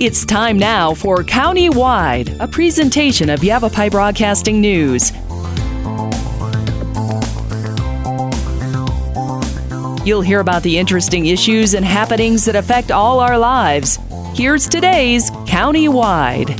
It's time now for County-Wide, a presentation of Yavapai Broadcasting News. You'll hear about the interesting issues and happenings that affect all our lives. Here's today's County-Wide.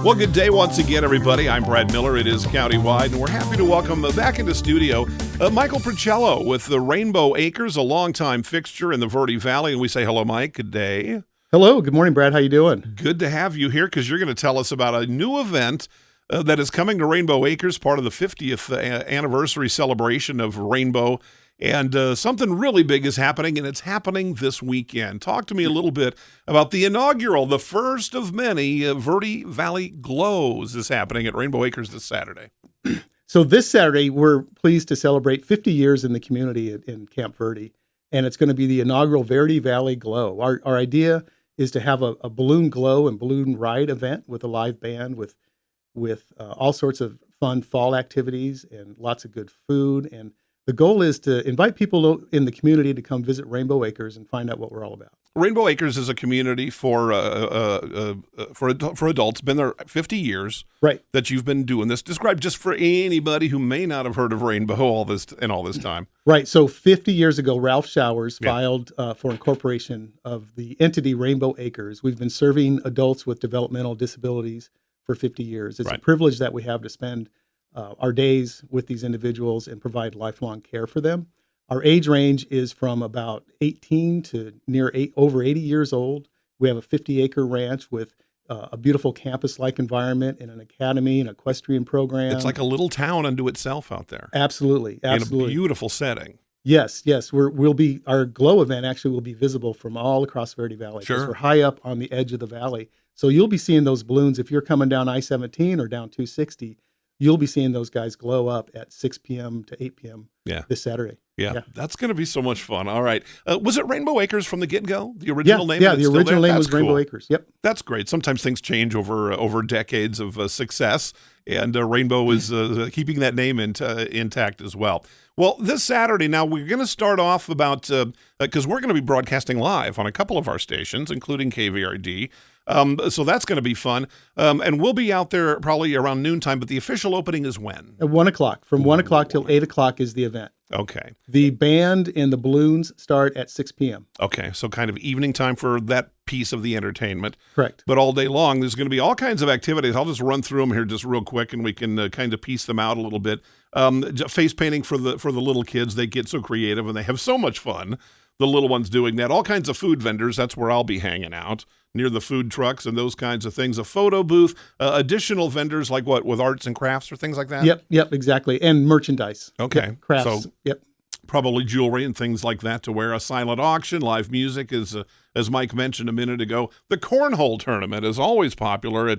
Well, good day once again, everybody. I'm Brad Miller. It is County-Wide, and we're happy to welcome back into studio Michael Percello with the Rainbow Acres, a longtime fixture in the Verde Valley. And we say hello, Mike. Good day. Hello. Good morning, Brad. How you doing? Good to have you here because you're going to tell us about a new event that is coming to Rainbow Acres, part of the 50th anniversary celebration of Rainbow. And something really big is happening, and it's happening this weekend. Talk to me a little bit about the inaugural, the first of many Verde Valley Glows is happening at Rainbow Acres this Saturday. So this Saturday, we're pleased to celebrate 50 years in the community in Camp Verde, and it's going to be the inaugural Verde Valley Glow. Our idea is to have a balloon glow and balloon ride event with a live band with all sorts of fun fall activities and lots of good food. And the goal is to invite people in the community to come visit Rainbow Acres and find out what we're all about. Rainbow Acres is a community for adults. Been there 50 years, right? That you've been doing this. Describe just for anybody who may not have heard of Rainbow all this time. Right. So 50 years ago, Ralph Showers filed for incorporation of the entity Rainbow Acres. We've been serving adults with developmental disabilities for 50 years. It's a privilege that we have to spend our days with these individuals and provide lifelong care for them. Our age range is from about 18 to over 80 years old. We have a 50-acre ranch with a beautiful campus-like environment and an academy and equestrian program. It's like a little town unto itself out there. Absolutely. In a beautiful setting. Yes. Our Glow event actually will be visible from all across Verde Valley. Sure. We're high up on the edge of the valley. So you'll be seeing those balloons if you're coming down I-17 or down 260. You'll be seeing those guys glow up at 6 p.m. to 8 p.m. This Saturday. Yeah, that's going to be so much fun. All right. Was it Rainbow Acres from the get-go? The original name? Yeah, the original name was Rainbow Acres. Yep. That's great. Sometimes things change over decades of success, and Rainbow is keeping that name intact as well. Well, this Saturday, now we're going to start off about, because we're going to be broadcasting live on a couple of our stations, including KVRD. So that's going to be fun. And we'll be out there probably around noontime, but the official opening is when? At 1 o'clock. From 1 o'clock till 8 o'clock is the event. Okay. The band and the balloons start at 6 p.m. Okay, so kind of evening time for that piece of the entertainment. Correct. But all day long, there's going to be all kinds of activities. I'll just run through them here just real quick, and we can kind of piece them out a little bit. Face painting for the little kids. They get so creative, and they have so much fun. The little ones doing that. All kinds of food vendors. That's where I'll be hanging out, near the food trucks and those kinds of things. A photo booth, additional vendors like what, with arts and crafts or things like that? Yep, exactly. And merchandise. Okay. Yep, crafts. So, probably jewelry and things like that to wear. A silent auction, live music is, as Mike mentioned a minute ago. The cornhole tournament is always popular.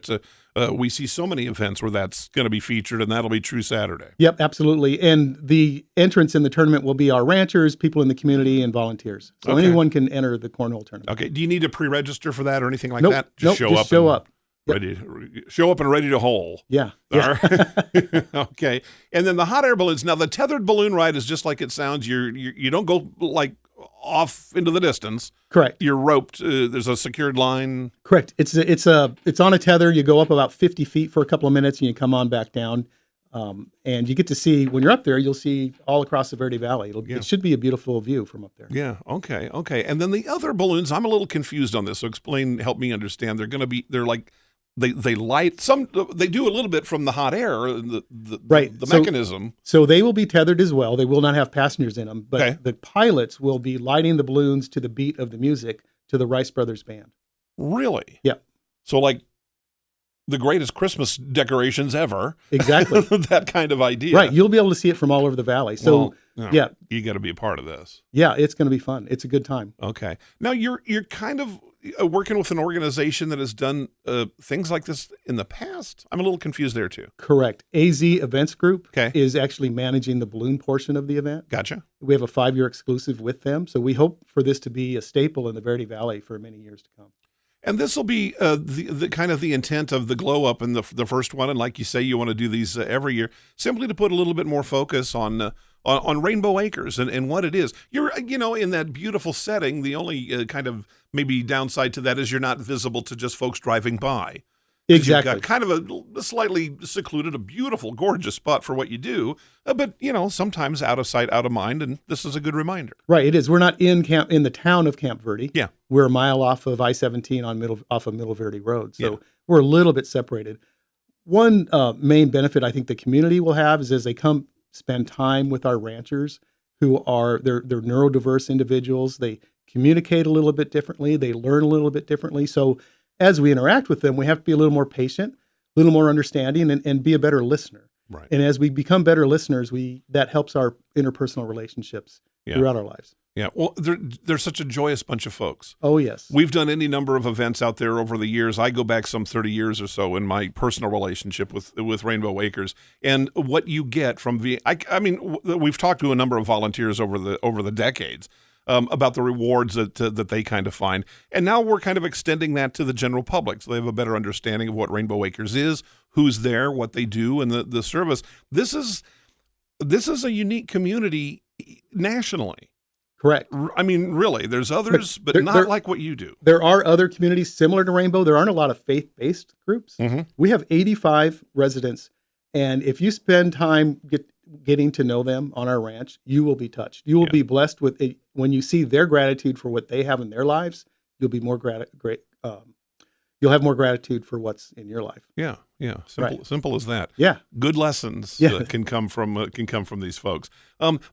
We see so many events where that's going to be featured, and that'll be true Saturday. Yep, absolutely. And the entrance in the tournament will be our ranchers, people in the community, and volunteers. So anyone can enter the cornhole tournament. Okay. Do you need to pre-register for that or anything like that? Just nope, show just up. Show up. Show up and ready to hole. Yeah. All right. Okay. And then the hot air balloons. Now the tethered balloon ride is just like it sounds. You don't go like off into the distance. Correct. You're roped. There's a secured line. Correct. It's on a tether. You go up about 50 feet for a couple of minutes and you come on back down. And you get to see, when you're up there, you'll see all across the Verde Valley. It should be a beautiful view from up there. Yeah. Okay. And then the other balloons, I'm a little confused on this. So help me understand. They're like, they light some. They do a little bit from the hot air, the mechanism. So they will be tethered as well. They will not have passengers in them, but the pilots will be lighting the balloons to the beat of the music to the Rice Brothers Band. Really? Yeah. So like the greatest Christmas decorations ever. Exactly. That kind of idea. Right. You'll be able to see it from all over the valley. So you got to be a part of this. Yeah, it's going to be fun. It's a good time. Okay. Now you're kind of working with an organization that has done things like this in the past. I'm a little confused there too. Correct. AZ Events Group is actually managing the balloon portion of the event. Gotcha. We have a 5-year exclusive with them. So we hope for this to be a staple in the Verde Valley for many years to come. And this will be the kind of the intent of the glow up in the first one. And like you say, you want to do these every year, simply to put a little bit more focus on on Rainbow Acres and what it is. You're, in that beautiful setting. The only kind of maybe downside to that is you're not visible to just folks driving by. Exactly. You've got kind of a slightly secluded, a beautiful, gorgeous spot for what you do, but sometimes out of sight, out of mind, and this is a good reminder. Right, it is. We're not in the town of Camp Verde. Yeah, we're a mile off of I-17 off of Middle Verde Road, so we're a little bit separated. One main benefit I think the community will have is as they come spend time with our ranchers, who are they're neurodiverse individuals. They communicate a little bit differently. They learn a little bit differently. So as we interact with them, we have to be a little more patient, a little more understanding, and be a better listener. Right. And as we become better listeners, that helps our interpersonal relationships throughout our lives. Yeah. Well, they're such a joyous bunch of folks. Oh, yes. We've done any number of events out there over the years. I go back some 30 years or so in my personal relationship with Rainbow Acres, and what you get from we've talked to a number of volunteers over the decades. About the rewards that they kind of find. And now we're kind of extending that to the general public, so they have a better understanding of what Rainbow Acres is, who's there, what they do, and the service. This is a unique community nationally. Correct. I mean, really, there's others, but not like what you do. There are other communities similar to Rainbow. There aren't a lot of faith-based groups. Mm-hmm. We have 85 residents, and if you spend time getting to know them on our ranch, you will be touched. You will be blessed with it. When you see their gratitude for what they have in their lives, you'll be more you'll have more gratitude for what's in your life. Yeah. Simple as that. Yeah. Good lessons can come from these folks.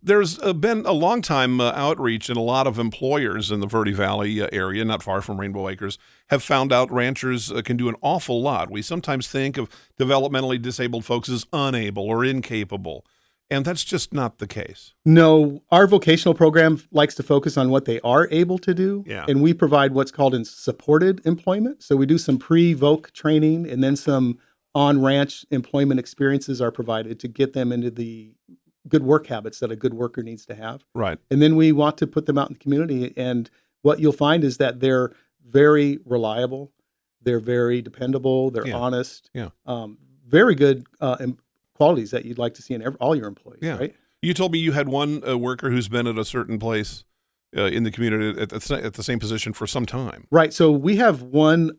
There's been a long time outreach, and a lot of employers in the Verde Valley area, not far from Rainbow Acres, have found out ranchers can do an awful lot. We sometimes think of developmentally disabled folks as unable or incapable, and that's just not the case. No, our vocational program likes to focus on what they are able to do, and we provide what's called supported employment. So we do some pre-voc training, and then some on-ranch employment experiences are provided to get them into the good work habits that a good worker needs to have. Right. And then we want to put them out in the community, and what you'll find is that they're very reliable, they're very dependable, they're honest, very good qualities that you'd like to see in all your employees, right? You told me you had one worker who's been at a certain place in the community at the same position for some time. Right. So we have one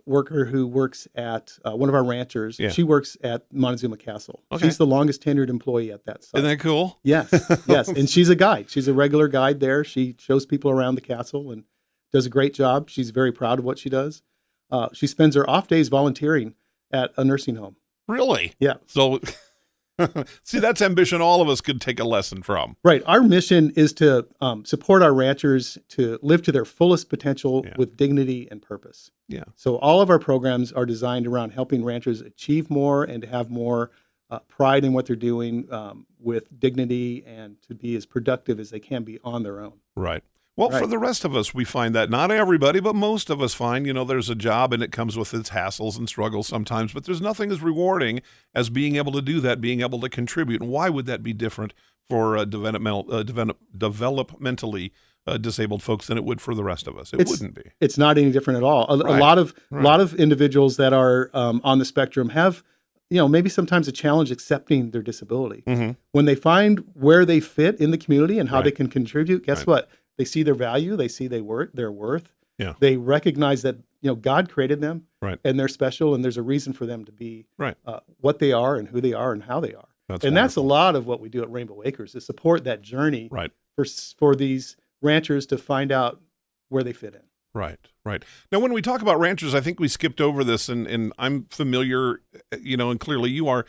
worker who works at one of our ranchers. Yeah. She works at Montezuma Castle. Okay. She's the longest tenured employee at that site. Isn't that cool? Yes. Yes. And she's a guide. She's a regular guide there. She shows people around the castle and does a great job. She's very proud of what she does. She spends her off days volunteering at a nursing home. Really? Yeah. So... See, that's ambition all of us could take a lesson from. Right. Our mission is to support our ranchers to live to their fullest potential with dignity and purpose. Yeah. So all of our programs are designed around helping ranchers achieve more and to have more pride in what they're doing with dignity and to be as productive as they can be on their own. Right. Well, for the rest of us, we find that not everybody, but most of us find, there's a job and it comes with its hassles and struggles sometimes, but there's nothing as rewarding as being able to do that, being able to contribute. And why would that be different for developmentally disabled folks than it would for the rest of us? It wouldn't be. It's not any different at all. A lot of individuals that are on the spectrum have, maybe sometimes a challenge accepting their disability. Mm-hmm. When they find where they fit in the community and how they can contribute, guess what? They see their value. They see their worth. Yeah. They recognize that God created them, and they're special, and there's a reason for them to be what they are and who they are and how they are. That's a lot of what we do at Rainbow Acres is support that journey for these ranchers to find out where they fit in. Right. Now, when we talk about ranchers, I think we skipped over this, and I'm familiar, and clearly you are.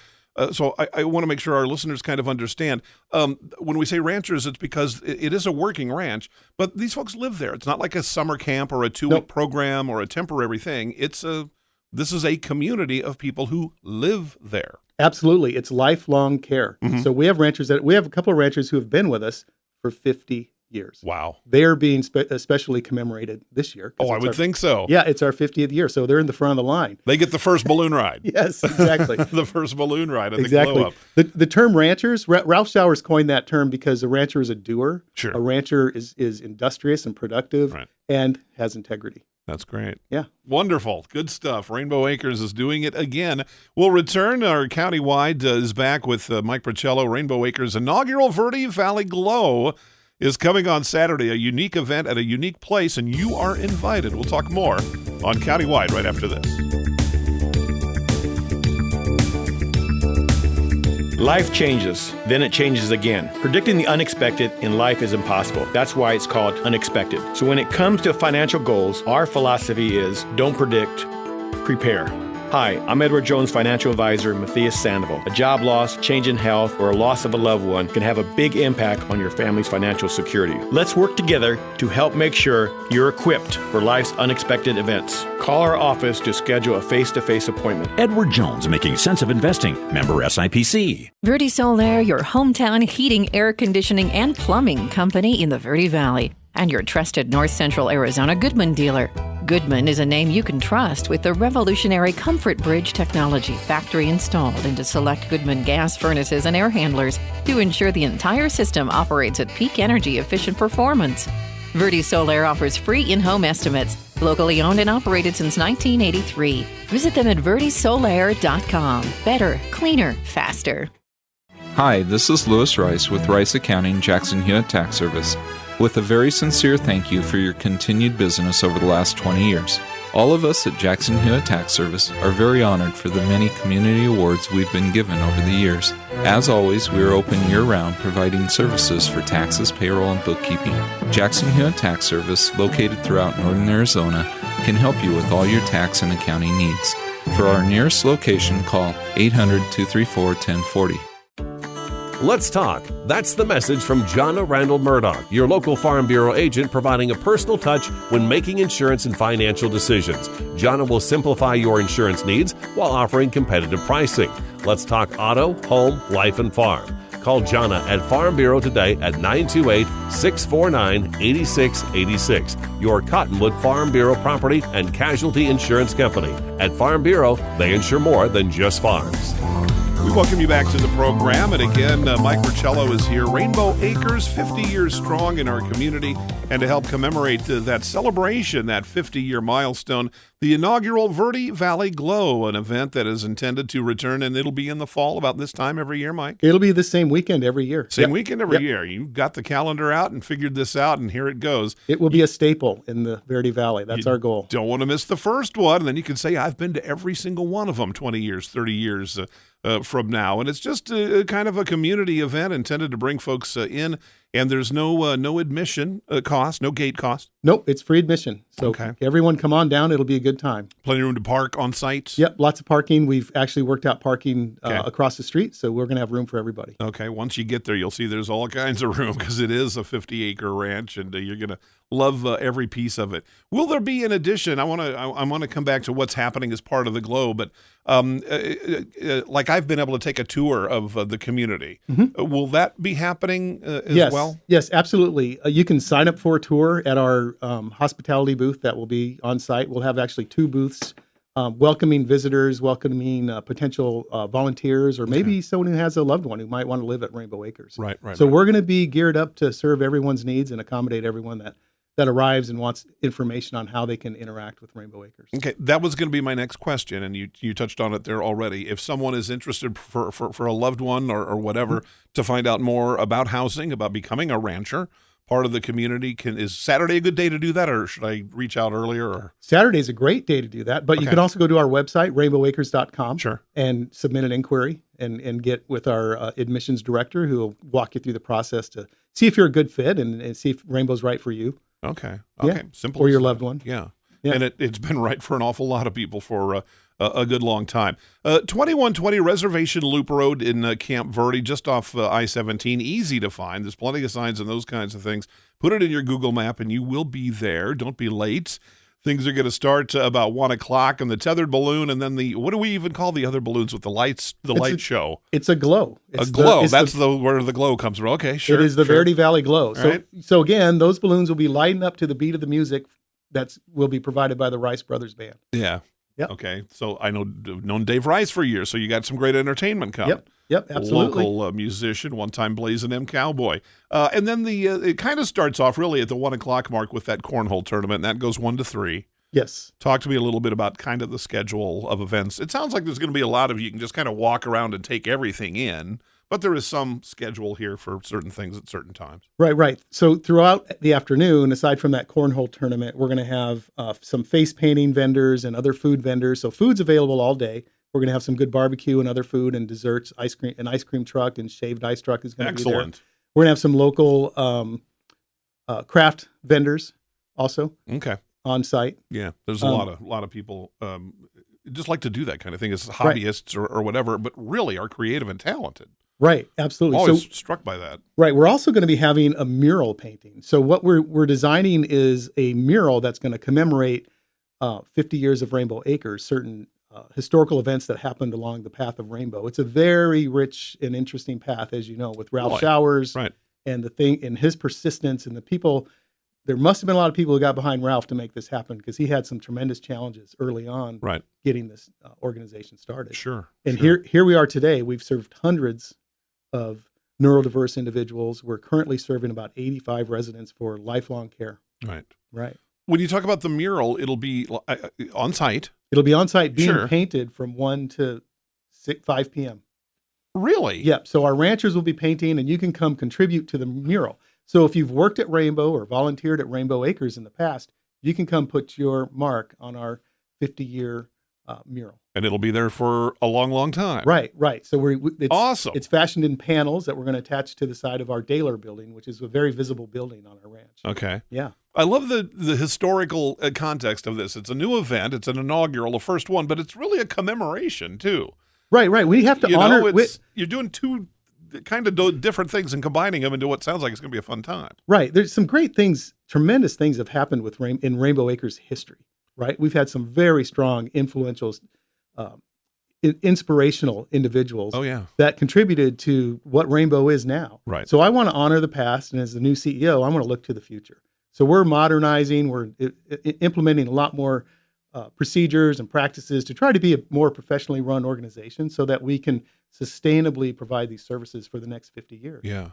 So I want to make sure our listeners kind of understand. When we say ranchers, it's because it is a working ranch, but these folks live there. It's not like a summer camp or a 2-week program or a temporary thing. This is a community of people who live there. Absolutely. It's lifelong care. Mm-hmm. So we have a couple of ranchers who have been with us for 50 years. Wow. They are being especially commemorated this year. Oh, I would think so. Yeah, it's our 50th year, so they're in the front of the line. They get the first balloon ride. Yes, exactly. The first balloon ride at the glow up. The term ranchers, Ralph Showers coined that term because a rancher is a doer. Sure. A rancher is industrious and productive and has integrity. That's great. Yeah. Wonderful. Good stuff. Rainbow Acres is doing it again. We'll return. Our countywide is back with Mike Bricello. Rainbow Acres' inaugural Verde Valley Glow is coming on Saturday, a unique event at a unique place, and you are invited. We'll talk more on Countywide right after this. Life changes, then it changes again. Predicting the unexpected in life is impossible. That's why it's called unexpected. So when it comes to financial goals, our philosophy is don't predict, prepare. Hi, I'm Edward Jones financial advisor Matthias Sandoval. A job loss, change in health, or a loss of a loved one can have a big impact on your family's financial security. Let's work together to help make sure you're equipped for life's unexpected events. Call our office to schedule a face-to-face appointment. Edward Jones, making sense of investing. Member SIPC. Verde Solaire, your hometown heating, air conditioning, and plumbing company in the Verde Valley, and your trusted North Central Arizona Goodman dealer. Goodman is a name you can trust with the revolutionary Comfort Bridge technology factory installed into select Goodman gas furnaces and air handlers to ensure the entire system operates at peak energy efficient performance. Verde Solaire offers free in-home estimates, locally owned and operated since 1983. Visit them at verdesolaire.com. Better, cleaner, faster. Hi, this is Louis Rice with Rice Accounting, Jackson Hewitt Tax Service, with a very sincere thank you for your continued business over the last 20 years. All of us at Jackson Hewitt Tax Service are very honored for the many community awards we've been given over the years. As always, we are open year-round, providing services for taxes, payroll, and bookkeeping. Jackson Hewitt Tax Service, located throughout northern Arizona, can help you with all your tax and accounting needs. For our nearest location, call 800-234-1040. Let's talk. That's the message from Jonna Randall Murdoch, your local Farm Bureau agent, providing a personal touch when making insurance and financial decisions. Jonna will simplify your insurance needs while offering competitive pricing. Let's talk auto, home, life, and farm. Call Jonna at Farm Bureau today at 928-649-8686. Your Cottonwood Farm Bureau Property and Casualty Insurance Company. At Farm Bureau, they insure more than just farms. We welcome you back to the program. And again, Mike Bricello is here. Rainbow Acres, 50 years strong in our community. And to help commemorate that celebration, that 50-year milestone, the inaugural Verde Valley Glow, an event that is intended to return, and it'll be in the fall about this time every year, Mike? It'll be the same weekend every year. Same weekend every year. You got the calendar out and figured this out, and here it goes. It will be a staple in the Verde Valley. That's our goal. Don't want to miss the first one, and then you can say, I've been to every single one of them 20 years, 30 years from now. And it's just a kind of a community event intended to bring folks in, and there's no admission cost, no gate cost. Nope, it's free admission. So everyone come on down. It'll be a good time. Plenty of room to park on site? Yep, lots of parking. We've actually worked out parking across the street, so we're going to have room for everybody. Okay, once you get there, you'll see there's all kinds of room because it is a 50-acre ranch, and you're going to love every piece of it. Will there be an addition? I want to come back to what's happening as part of the Glow, but like I've been able to take a tour of the community. Mm-hmm. Will that be happening as well? Yes, absolutely. You can sign up for a tour at our hospitality booth that will be on site. We'll have actually 2 booths welcoming visitors, welcoming potential volunteers, or maybe someone who has a loved one who might want to live at Rainbow Acres. Right. So we're going to be geared up to serve everyone's needs and accommodate everyone that arrives and wants information on how they can interact with Rainbow Acres. Okay, that was going to be my next question, and you touched on it there already. If someone is interested for a loved one or whatever to find out more about housing, about becoming a rancher, part of the community, is Saturday a good day to do that, or should I reach out earlier? Or Saturday is a great day to do that, but you can also go to our website, rainbowacres.com, and submit an inquiry and get with our admissions director, who will walk you through the process to see if you're a good fit and see if Rainbow's right for you. Okay. Simple. Or your loved one. Yeah. And it's been right for an awful lot of people for a good long time. 2120 Reservation Loop Road in Camp Verde, just off I-17. Easy to find. There's plenty of signs and those kinds of things. Put it in your Google map and you will be there. Don't be late. Things are going to start about 1 o'clock, and the tethered balloon, and then what do we even call the other balloons with the lights? Light show. It's a glow. It's glow. That's where the glow comes from. Okay, sure. It is the Verde Valley Glow. So again, those balloons will be lighting up to the beat of the music that will be provided by the Rice Brothers Band. Yeah. Yep. Okay. So I known Dave Rice for years, so you got some great entertainment coming. Yep, absolutely. Local musician, one-time Blazing M cowboy. And then it kind of starts off really at the 1 o'clock mark with that cornhole tournament, and that goes 1 to 3. Yes. Talk to me a little bit about kind of the schedule of events. It sounds like there's going to be a lot of you can just kind of walk around and take everything in, but there is some schedule here for certain things at certain times. Right. So throughout the afternoon, aside from that cornhole tournament, we're going to have some face painting vendors and other food vendors. So food's available all day. We're going to have some good barbecue and other food and desserts, ice cream truck and shaved ice truck is going to be there. Excellent. We're going to have some local craft vendors also. Okay. On site. Yeah, there's a lot of people just like to do that kind of thing as hobbyists or whatever, but really are creative and talented. Right, absolutely. Always struck by that. Right, we're also going to be having a mural painting. So what we're designing is a mural that's going to commemorate 50 years of Rainbow Acres, certain historical events that happened along the path of Rainbow. It's a very rich and interesting path, as you know, with Ralph Showers, right, and the thing and his persistence and the people. There must have been a lot of people who got behind Ralph to make this happen because he had some tremendous challenges early on getting this organization started. Sure. And here we are today. We've served hundreds of neurodiverse individuals. We're currently serving about 85 residents for lifelong care. Right. When you talk about the mural, it'll be on site. It'll be on site being painted from 1 to 5 p.m. Really? Yep. So our ranchers will be painting and you can come contribute to the mural. So if you've worked at Rainbow or volunteered at Rainbow Acres in the past, you can come put your mark on our 50-year mural. And it'll be there for a long, long time. Right. So it's awesome. It's fashioned in panels that we're going to attach to the side of our Daler building, which is a very visible building on our ranch. Okay. Yeah. I love the historical context of this. It's a new event. It's an inaugural, the first one, but it's really a commemoration too. Right. We have to honor. You're doing two kind of different things and combining them into what sounds like it's going to be a fun time. Right. There's some great things, tremendous things have happened with in Rainbow Acres history, right? We've had some very strong, influential, inspirational individuals that contributed to what Rainbow is now. Right. So I want to honor the past, and as the new CEO, I want to look to the future. So we're modernizing, we're implementing a lot more procedures and practices to try to be a more professionally run organization so that we can sustainably provide these services for the next 50 years. Yeah.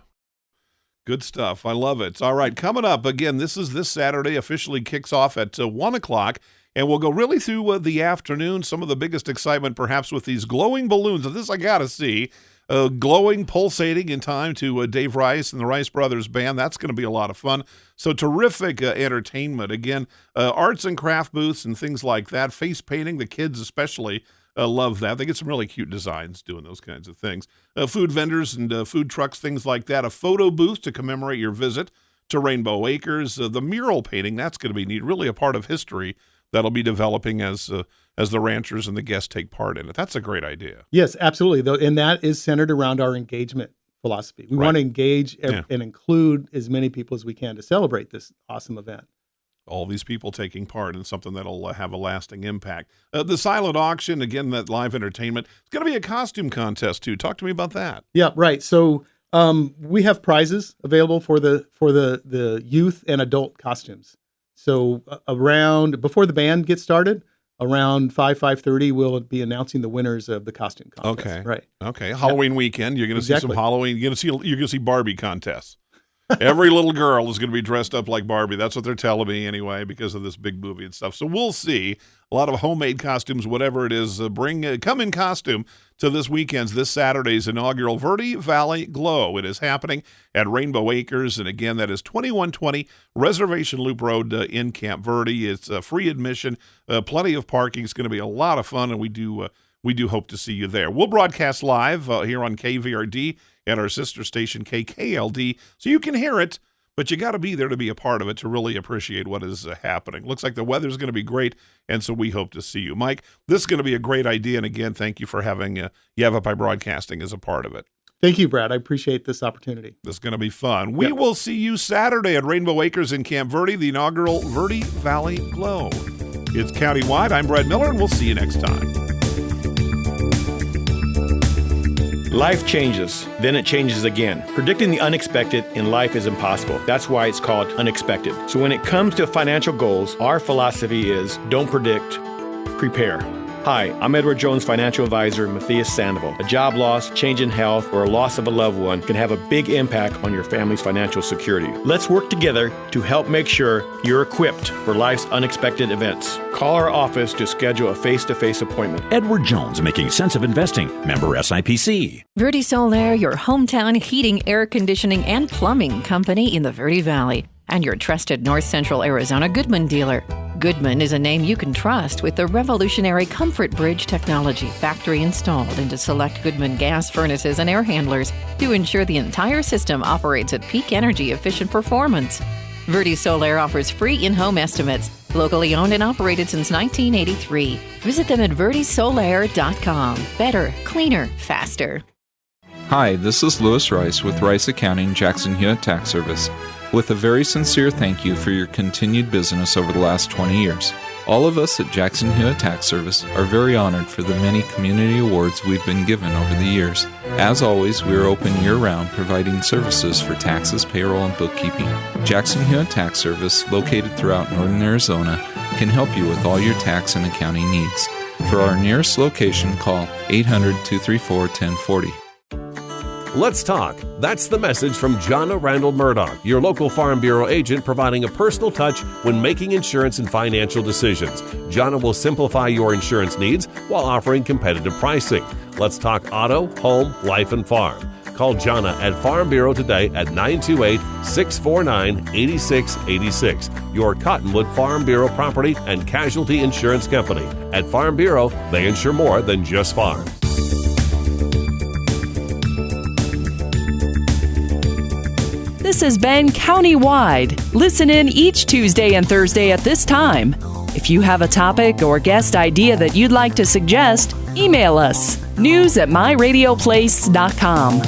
Good stuff. I love it. All right. Coming up, again, this Saturday, officially kicks off at 1 o'clock, and we'll go really through the afternoon. Some of the biggest excitement perhaps with these glowing balloons. And this I got to see. Glowing, pulsating in time to Dave Rice and the Rice Brothers Band. That's going to be a lot of fun. So terrific entertainment. Again, arts and craft booths and things like that. Face painting, the kids especially love that. They get some really cute designs doing those kinds of things. Food vendors and food trucks, things like that. A photo booth to commemorate your visit to Rainbow Acres. The mural painting, that's going to be neat. Really a part of history that'll be developing as the ranchers and the guests take part in it. That's a great idea. Yes, absolutely. And that is centered around our engagement philosophy. We want to engage and include as many people as we can to celebrate this awesome event. All these people taking part in something that'll have a lasting impact. The silent auction, again, that live entertainment. It's going to be a costume contest, too. Talk to me about that. Yeah, right. So we have prizes available for the youth and adult costumes. So before the band gets started, around 5:30, we'll be announcing the winners of the costume contest. Okay. Right. Okay. Halloween weekend, you're going to see some Halloween. You're going to see Barbie contests. Every little girl is going to be dressed up like Barbie. That's what they're telling me anyway, because of this big movie and stuff. So we'll see. A lot of homemade costumes, whatever it is. Come in costume to this Saturday's inaugural Verde Valley Glow. It is happening at Rainbow Acres, and again, that is 2120 Reservation Loop Road in Camp Verde. It's free admission, plenty of parking. It's going to be a lot of fun, and we do hope to see you there. We'll broadcast live here on KVRD and our sister station KKLD, so you can hear it, but you got to be there to be a part of it to really appreciate what is happening. Looks like the weather's going to be great, and so we hope to see you. Mike, this is going to be a great idea, and again, thank you for having Yavapai Broadcasting as a part of it. Thank you, Brad. I appreciate this opportunity. This is going to be fun. We will see you Saturday at Rainbow Acres in Camp Verde, the inaugural Verde Valley Glow. It's countywide. I'm Brad Miller, and we'll see you next time. Life changes, then it changes again. Predicting the unexpected in life is impossible. That's why it's called unexpected. So when it comes to financial goals, our philosophy is don't predict, prepare. Hi, I'm Edward Jones financial advisor Matthias Sandoval. A job loss, change in health, or a loss of a loved one can have a big impact on your family's financial security. Let's work together to help make sure you're equipped for life's unexpected events. Call our office to schedule a face-to-face appointment. Edward Jones, making sense of investing. Member SIPC. Verde Solar, your hometown heating, air conditioning, and plumbing company in the Verde Valley, and your trusted North Central Arizona Goodman dealer. Goodman is a name you can trust with the revolutionary Comfort Bridge technology factory installed into select Goodman gas furnaces and air handlers to ensure the entire system operates at peak energy efficient performance. Verde Solar offers free in-home estimates, locally owned and operated since 1983. Visit them at verdesolar.com. Better, cleaner, faster. Hi, this is Lewis Rice with Rice Accounting, Jackson Hewitt Tax Service, with a very sincere thank you for your continued business over the last 20 years. All of us at Jackson Hewitt Tax Service are very honored for the many community awards we've been given over the years. As always, we are open year-round, providing services for taxes, payroll, and bookkeeping. Jackson Hewitt Tax Service, located throughout northern Arizona, can help you with all your tax and accounting needs. For our nearest location, call 800-234-1040. Let's talk. That's the message from Jonna Randall Murdoch, your local Farm Bureau agent, providing a personal touch when making insurance and financial decisions. Jonna will simplify your insurance needs while offering competitive pricing. Let's talk auto, home, life, and farm. Call Jonna at Farm Bureau today at 928-649-8686. Your Cottonwood Farm Bureau property and casualty insurance company. At Farm Bureau, they insure more than just farm. This has been Countywide. Listen in each Tuesday and Thursday at this time. If you have a topic or guest idea that you'd like to suggest, email us, news@myradioplace.com.